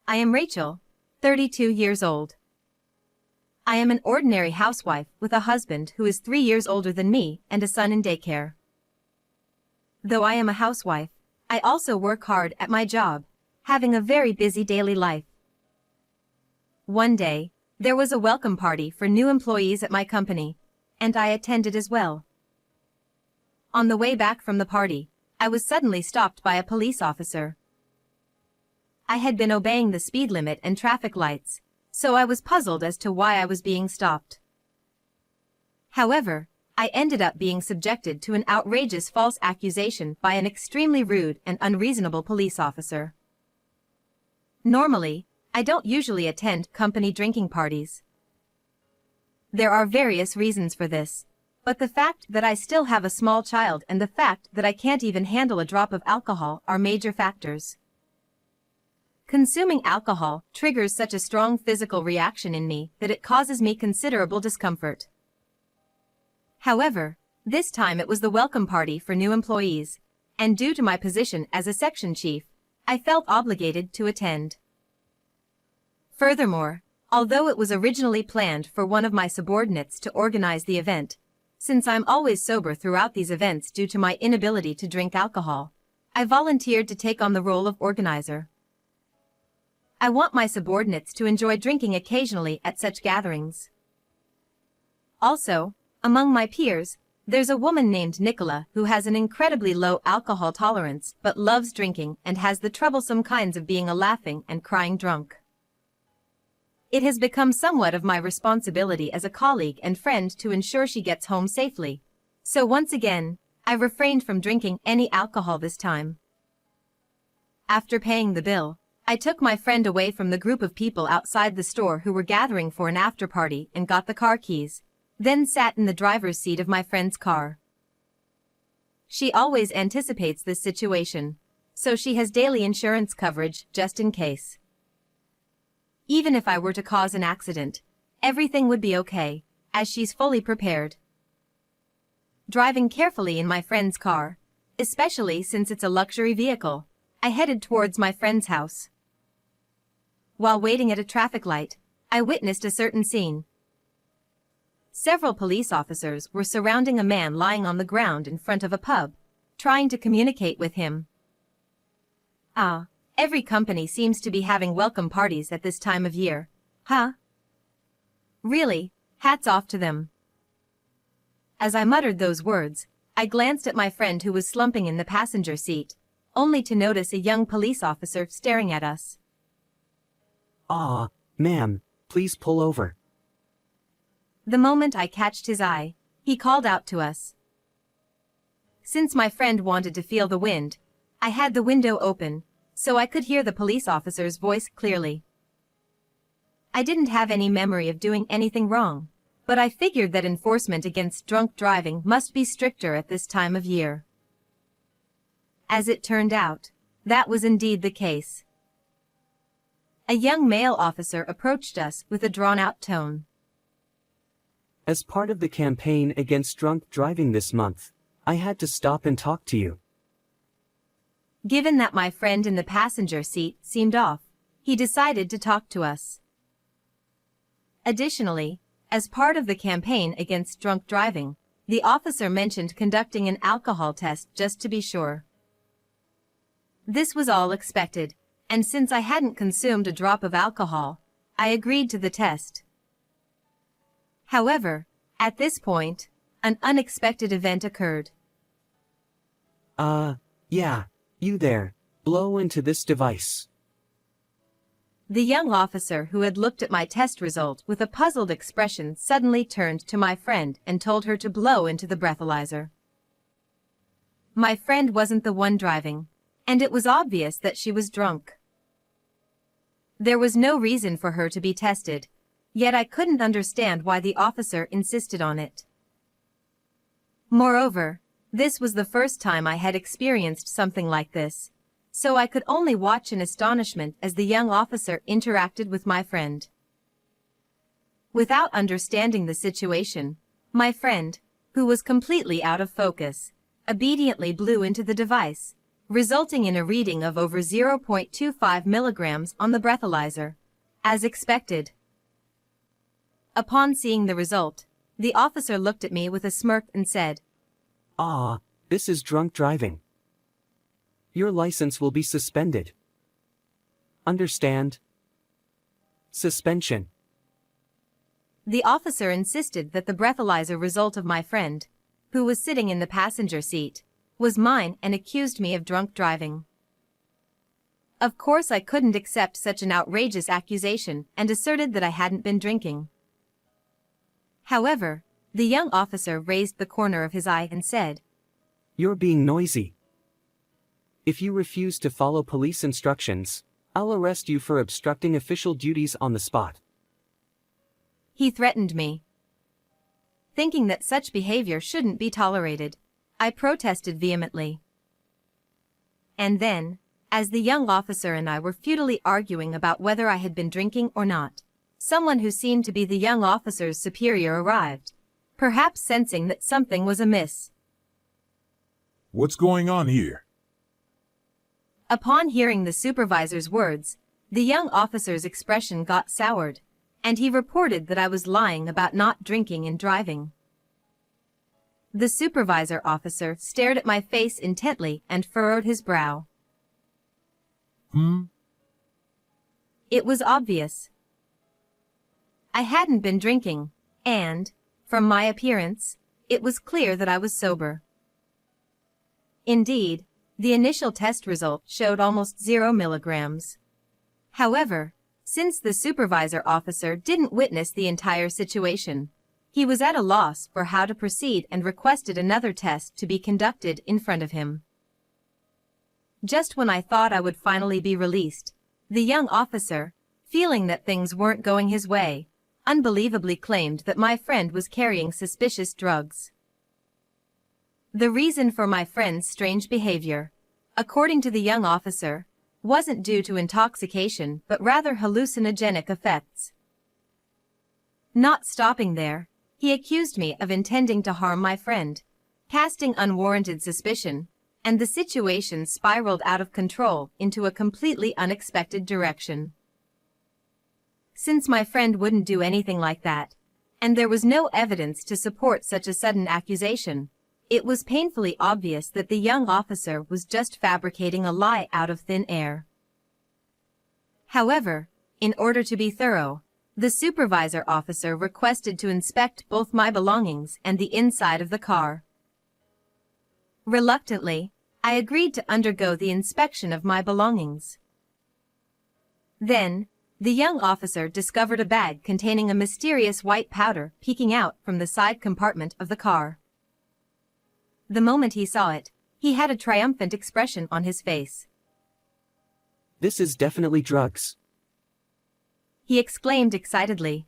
I am Rachel, 32 years old. I am an ordinary housewife with a husband who is 3 years older than me and a son in daycare. Though I am a housewife, I also work hard at my job, having a very busy daily life. One day, there was a welcome party for new employees at my company, and I attended as well. On the way back from the party, I was suddenly stopped by a police officer. I had been obeying the speed limit and traffic lights, so I was puzzled as to why I was being stopped. However, I ended up being subjected to an outrageous false accusation by an extremely rude and unreasonable police officer. Normally, I don't usually attend company drinking parties. There are various reasons for this, but the fact that I still have a small child and the fact that I can't even handle a drop of alcohol are major factors. Consuming alcohol triggers such a strong physical reaction in me that it causes me considerable discomfort. However, this time it was the welcome party for new employees, and due to my position as a section chief, I felt obligated to attend. Furthermore, although it was originally planned for one of my subordinates to organize the event, since I'm always sober throughout these events due to my inability to drink alcohol, I volunteered to take on the role of organizer. I want my subordinates to enjoy drinking occasionally at such gatherings. Also, among my peers, there's a woman named Nicola who has an incredibly low alcohol tolerance but loves drinking and has the troublesome kinds of being a laughing and crying drunk. It has become somewhat of my responsibility as a colleague and friend to ensure she gets home safely. So once again, I refrained from drinking any alcohol this time. After paying the bill, I took my friend away from the group of people outside the store who were gathering for an after-party and got the car keys, then sat in the driver's seat of my friend's car. She always anticipates this situation, so she has daily insurance coverage just in case. Even if I were to cause an accident, everything would be okay, as she's fully prepared. Driving carefully in my friend's car, especially since it's a luxury vehicle, I headed towards my friend's house. While waiting at a traffic light, I witnessed a certain scene. Several police officers were surrounding a man lying on the ground in front of a pub, trying to communicate with him. Every company seems to be having welcome parties at this time of year, huh? Really, hats off to them. As I muttered those words, I glanced at my friend who was slumping in the passenger seat, only to notice a young police officer staring at us. Ma'am, please pull over. The moment I catched his eye, he called out to us. Since my friend wanted to feel the wind, I had the window open, so I could hear the police officer's voice clearly. I didn't have any memory of doing anything wrong, but I figured that enforcement against drunk driving must be stricter at this time of year. As it turned out, that was indeed the case. A young male officer approached us with a drawn-out tone. As part of the campaign against drunk driving this month, I had to stop and talk to you. Given that my friend in the passenger seat seemed off, he decided to talk to us. Additionally, as part of the campaign against drunk driving, the officer mentioned conducting an alcohol test just to be sure. This was all expected, and since I hadn't consumed a drop of alcohol, I agreed to the test. However, at this point, an unexpected event occurred. Yeah, you there, blow into this device. The young officer who had looked at my test result with a puzzled expression suddenly turned to my friend and told her to blow into the breathalyzer. My friend wasn't the one driving, and it was obvious that she was drunk. There was no reason for her to be tested, yet I couldn't understand why the officer insisted on it. Moreover, this was the first time I had experienced something like this, so I could only watch in astonishment as the young officer interacted with my friend. Without understanding the situation, my friend, who was completely out of focus, obediently blew into the device, resulting in a reading of over 0.25 milligrams on the breathalyzer, as expected. Upon seeing the result, the officer looked at me with a smirk and said, "Ah, this is drunk driving. Your license will be suspended. Understand? Suspension." The officer insisted that the breathalyzer result of my friend, who was sitting in the passenger seat, was mine and accused me of drunk driving. Of course I couldn't accept such an outrageous accusation and asserted that I hadn't been drinking. However, the young officer raised the corner of his eye and said, "You're being noisy. If you refuse to follow police instructions, I'll arrest you for obstructing official duties on the spot." He threatened me. Thinking that such behavior shouldn't be tolerated, I protested vehemently. And then, as the young officer and I were futilely arguing about whether I had been drinking or not, someone who seemed to be the young officer's superior arrived, perhaps sensing that something was amiss. "What's going on here?" Upon hearing the supervisor's words, the young officer's expression got soured, and he reported that I was lying about not drinking and driving. The supervisor officer stared at my face intently and furrowed his brow. It was obvious. I hadn't been drinking, and, from my appearance, it was clear that I was sober. Indeed, the initial test result showed almost 0 milligrams. However, since the supervisor officer didn't witness the entire situation, he was at a loss for how to proceed and requested another test to be conducted in front of him. Just when I thought I would finally be released, the young officer, feeling that things weren't going his way, unbelievably claimed that my friend was carrying suspicious drugs. The reason for my friend's strange behavior, according to the young officer, wasn't due to intoxication but rather hallucinogenic effects. Not stopping there, he accused me of intending to harm my friend, casting unwarranted suspicion, and the situation spiraled out of control into a completely unexpected direction. Since my friend wouldn't do anything like that, and there was no evidence to support such a sudden accusation, it was painfully obvious that the young officer was just fabricating a lie out of thin air. However, in order to be thorough, the supervisor officer requested to inspect both my belongings and the inside of the car. Reluctantly, I agreed to undergo the inspection of my belongings. Then, the young officer discovered a bag containing a mysterious white powder peeking out from the side compartment of the car. The moment he saw it, he had a triumphant expression on his face. "This is definitely drugs," he exclaimed excitedly.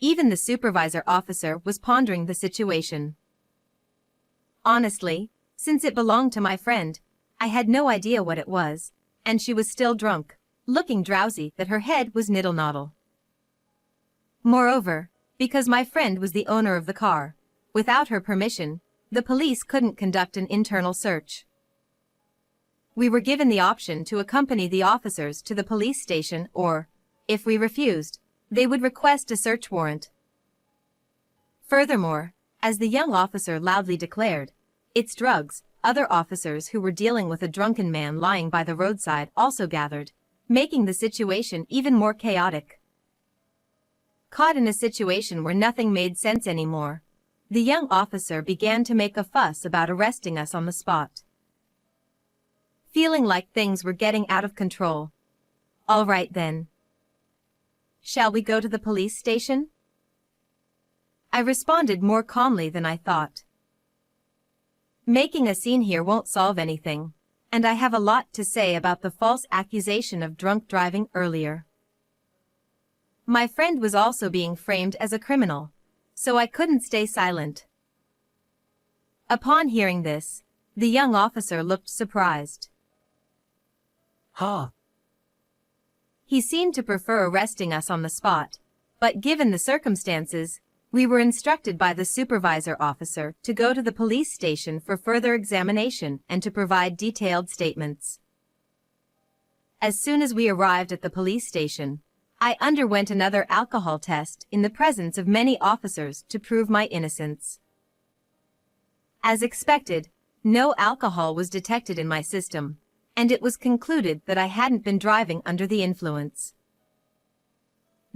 Even the supervisor officer was pondering the situation. Honestly, since it belonged to my friend, I had no idea what it was, and she was still drunk, looking drowsy that her head was niddle-noddle. Moreover, because my friend was the owner of the car, without her permission, the police couldn't conduct an internal search. We were given the option to accompany the officers to the police station or, if we refused, they would request a search warrant. Furthermore, as the young officer loudly declared, "It's drugs," other officers who were dealing with a drunken man lying by the roadside also gathered, making the situation even more chaotic. Caught in a situation where nothing made sense anymore, the young officer began to make a fuss about arresting us on the spot. Feeling like things were getting out of control. "All right then. Shall we go to the police station?" I responded more calmly than I thought. Making a scene here won't solve anything, and I have a lot to say about the false accusation of drunk driving earlier. My friend was also being framed as a criminal, so I couldn't stay silent. Upon hearing this, the young officer looked surprised. "Ha!" He seemed to prefer arresting us on the spot, but given the circumstances, We were instructed by the supervisor officer to go to the police station for further examination and to provide detailed statements. As soon as we arrived at the police station, I underwent another alcohol test in the presence of many officers to prove my innocence. As expected, no alcohol was detected in my system, and it was concluded that I hadn't been driving under the influence.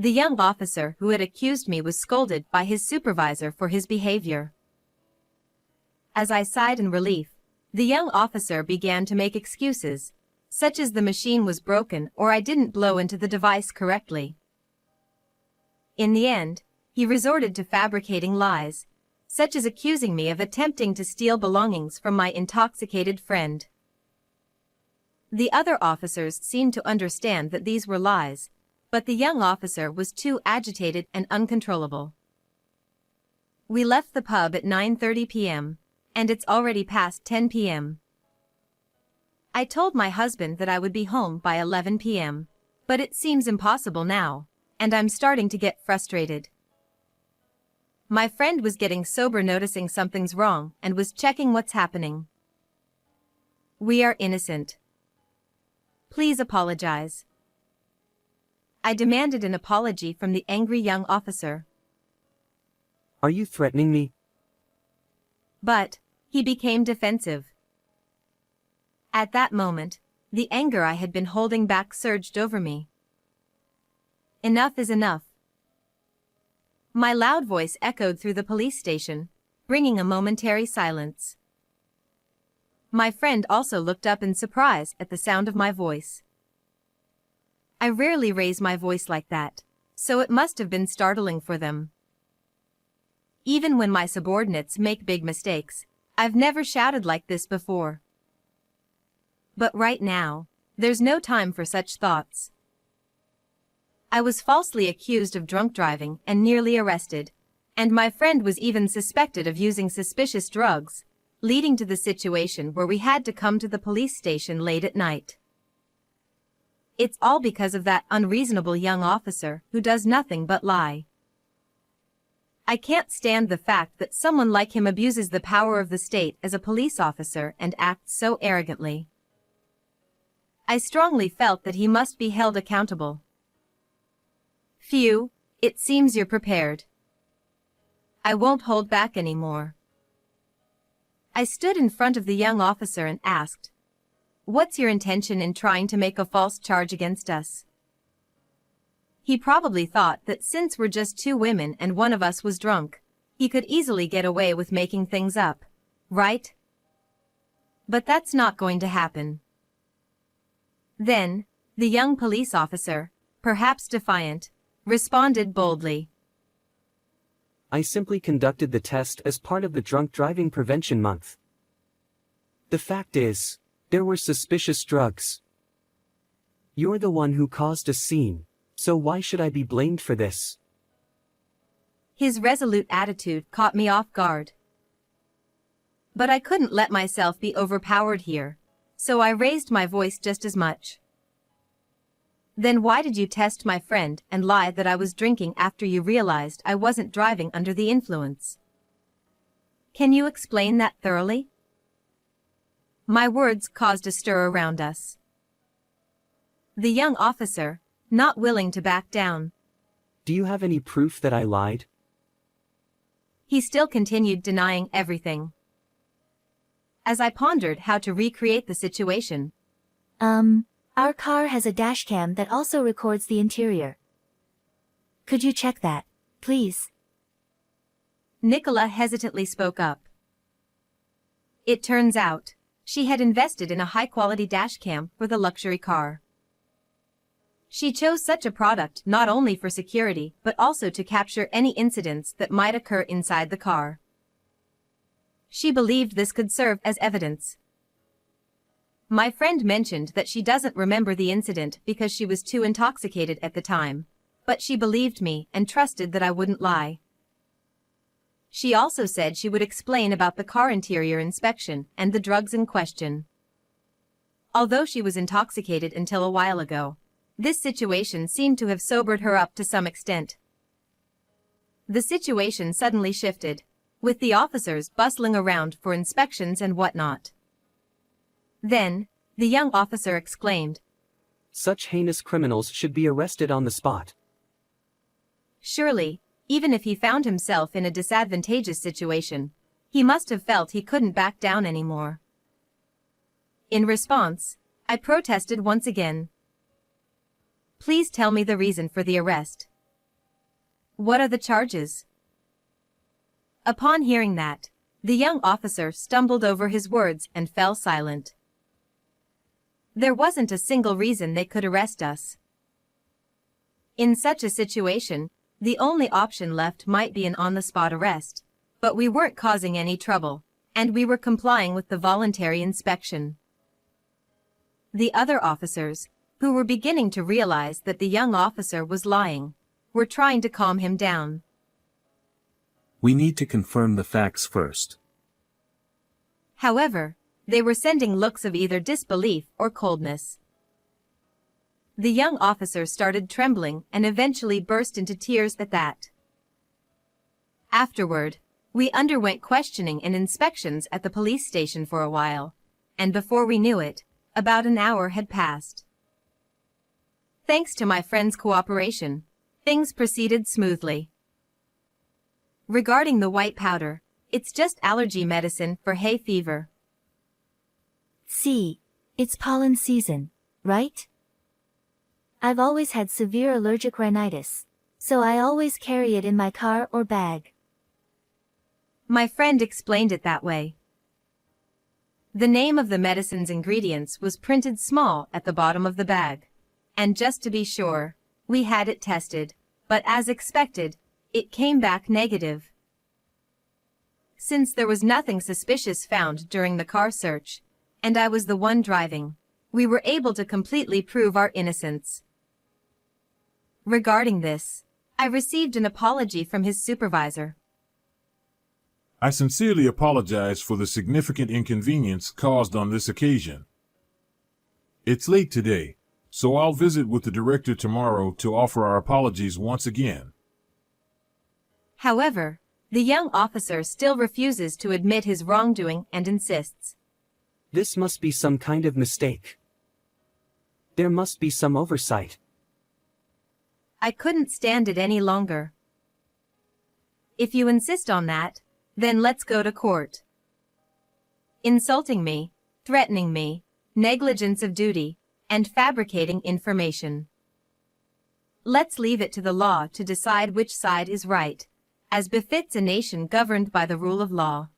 The young officer who had accused me was scolded by his supervisor for his behavior. As I sighed in relief, the young officer began to make excuses, such as the machine was broken or I didn't blow into the device correctly. In the end, he resorted to fabricating lies, such as accusing me of attempting to steal belongings from my intoxicated friend. The other officers seemed to understand that these were lies, but the young officer was too agitated and uncontrollable. We left the pub at 9:30 p.m., and it's already past 10 p.m. I told my husband that I would be home by 11 p.m., but it seems impossible now, and I'm starting to get frustrated. My friend was getting sober, noticing something's wrong, and was checking what's happening. We are innocent. Please apologize. I demanded an apology from the angry young officer. Are you threatening me? But he became defensive. At that moment, the anger I had been holding back surged over me. Enough is enough. My loud voice echoed through the police station, bringing a momentary silence. My friend also looked up in surprise at the sound of my voice. I rarely raise my voice like that, so it must have been startling for them. Even when my subordinates make big mistakes, I've never shouted like this before. But right now, there's no time for such thoughts. I was falsely accused of drunk driving and nearly arrested, and my friend was even suspected of using suspicious drugs, leading to the situation where we had to come to the police station late at night. It's all because of that unreasonable young officer who does nothing but lie. I can't stand the fact that someone like him abuses the power of the state as a police officer and acts so arrogantly. I strongly felt that he must be held accountable. Phew, it seems you're prepared. I won't hold back anymore. I stood in front of the young officer and asked, "What's your intention in trying to make a false charge against us?" He probably thought that since we're just two women and one of us was drunk, he could easily get away with making things up, right? But that's not going to happen. Then, the young police officer, perhaps defiant, responded boldly. I simply conducted the test as part of the Drunk Driving Prevention Month. The fact is, there were suspicious drugs. You're the one who caused a scene, so why should I be blamed for this? His resolute attitude caught me off guard. But I couldn't let myself be overpowered here, so I raised my voice just as much. Then why did you test my friend and lie that I was drinking after you realized I wasn't driving under the influence? Can you explain that thoroughly? My words caused a stir around us. The young officer, not willing to back down. Do you have any proof that I lied? He still continued denying everything. As I pondered how to recreate the situation. Our car has a dashcam that also records the interior. Could you check that, please? Nicola hesitantly spoke up. It turns out, she had invested in a high-quality dashcam for the luxury car. She chose such a product not only for security but also to capture any incidents that might occur inside the car. She believed this could serve as evidence. My friend mentioned that she doesn't remember the incident because she was too intoxicated at the time, but she believed me and trusted that I wouldn't lie. She also said she would explain about the car interior inspection and the drugs in question. Although she was intoxicated until a while ago, this situation seemed to have sobered her up to some extent. The situation suddenly shifted, with the officers bustling around for inspections and whatnot. Then, the young officer exclaimed, Such heinous criminals should be arrested on the spot. surely, even if he found himself in a disadvantageous situation, he must have felt he couldn't back down anymore. In response, I protested once again. Please tell me the reason for the arrest. What are the charges? Upon hearing that, the young officer stumbled over his words and fell silent. There wasn't a single reason they could arrest us. In such a situation, the only option left might be an on-the-spot arrest, but we weren't causing any trouble, and we were complying with the voluntary inspection. The other officers, who were beginning to realize that the young officer was lying, were trying to calm him down. We need to confirm the facts first. However, they were sending looks of either disbelief or coldness. The young officer started trembling and eventually burst into tears at that. Afterward, we underwent questioning and inspections at the police station for a while, and before we knew it, about an hour had passed. Thanks to my friend's cooperation, things proceeded smoothly. Regarding the white powder, it's just allergy medicine for hay fever. See, it's pollen season, right? I've always had severe allergic rhinitis, so I always carry it in my car or bag. My friend explained it that way. The name of the medicine's ingredients was printed small at the bottom of the bag, and just to be sure, we had it tested, but as expected, it came back negative. Since there was nothing suspicious found during the car search, and I was the one driving, we were able to completely prove our innocence. Regarding this, I received an apology from his supervisor. I sincerely apologize for the significant inconvenience caused on this occasion. It's late today, so I'll visit with the director tomorrow to offer our apologies once again. However, the young officer still refuses to admit his wrongdoing and insists. This must be some kind of mistake. There must be some oversight. I couldn't stand it any longer. If you insist on that, then let's go to court. Insulting me, threatening me, negligence of duty, and fabricating information. Let's leave it to the law to decide which side is right, as befits a nation governed by the rule of law.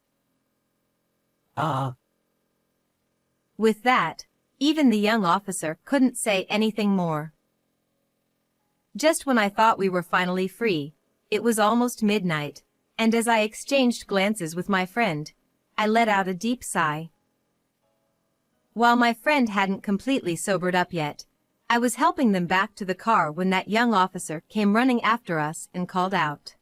With that, even the young officer couldn't say anything more. Just when I thought we were finally free, it was almost midnight, and as I exchanged glances with my friend, I let out a deep sigh. While my friend hadn't completely sobered up yet, I was helping them back to the car when that young officer came running after us and called out.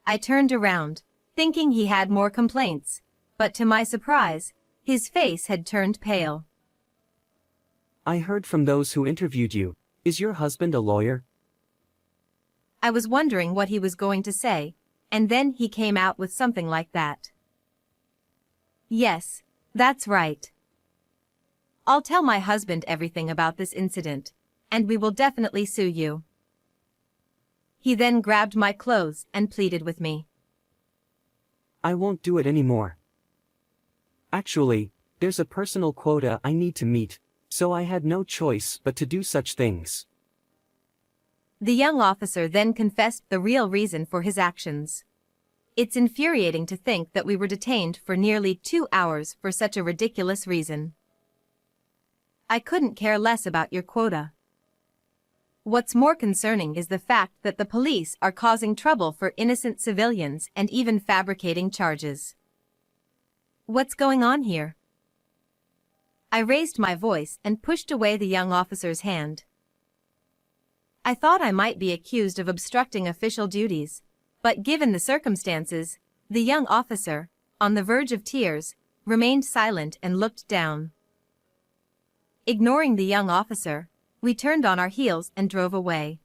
I turned around, thinking he had more complaints, but to my surprise, his face had turned pale. I heard from those who interviewed you. Is your husband a lawyer? I was wondering what he was going to say, and then he came out with something like that. Yes, that's right. I'll tell my husband everything about this incident, and we will definitely sue you. He then grabbed my clothes and pleaded with me. I won't do it anymore. Actually, there's a personal quota I need to meet, so I had no choice but to do such things. The young officer then confessed the real reason for his actions. It's infuriating to think that we were detained for nearly 2 hours for such a ridiculous reason. I couldn't care less about your quota. What's more concerning is the fact that the police are causing trouble for innocent civilians and even fabricating charges. What's going on here? I raised my voice and pushed away the young officer's hand. I thought I might be accused of obstructing official duties, but given the circumstances, the young officer, on the verge of tears, remained silent and looked down. Ignoring the young officer, we turned on our heels and drove away.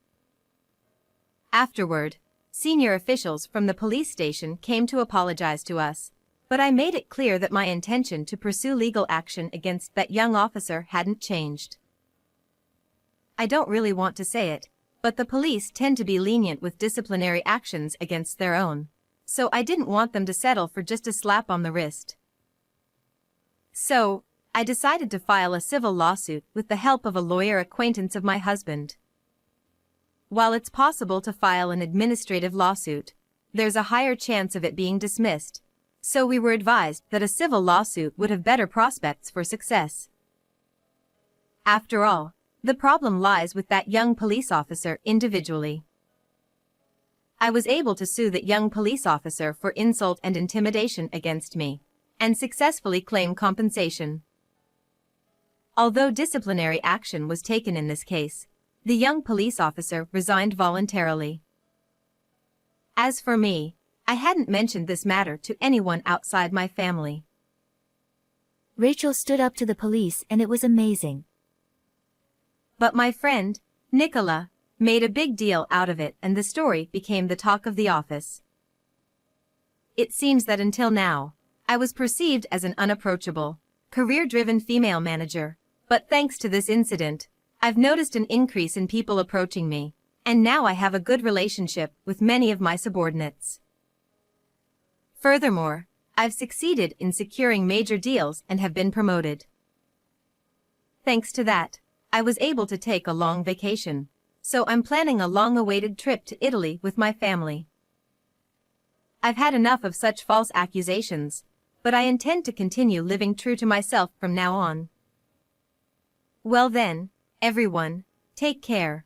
Afterward, senior officials from the police station came to apologize to us, but I made it clear that my intention to pursue legal action against that young officer hadn't changed. I don't really want to say it, but the police tend to be lenient with disciplinary actions against their own, so I didn't want them to settle for just a slap on the wrist. So, I decided to file a civil lawsuit with the help of a lawyer acquaintance of my husband. While it's possible to file an administrative lawsuit, there's a higher chance of it being dismissed, so we were advised that a civil lawsuit would have better prospects for success. After all, the problem lies with that young police officer individually. I was able to sue that young police officer for insult and intimidation against me, and successfully claim compensation. Although disciplinary action was taken in this case, the young police officer resigned voluntarily. As for me, I hadn't mentioned this matter to anyone outside my family. Rachel stood up to the police and it was amazing. But my friend, Nicola, made a big deal out of it and the story became the talk of the office. It seems that until now, I was perceived as an unapproachable, career-driven female manager, but thanks to this incident, I've noticed an increase in people approaching me, and now I have a good relationship with many of my subordinates. Furthermore, I've succeeded in securing major deals and have been promoted. Thanks to that, I was able to take a long vacation, so I'm planning a long-awaited trip to Italy with my family. I've had enough of such false accusations, but I intend to continue living true to myself from now on. Well then, everyone, take care.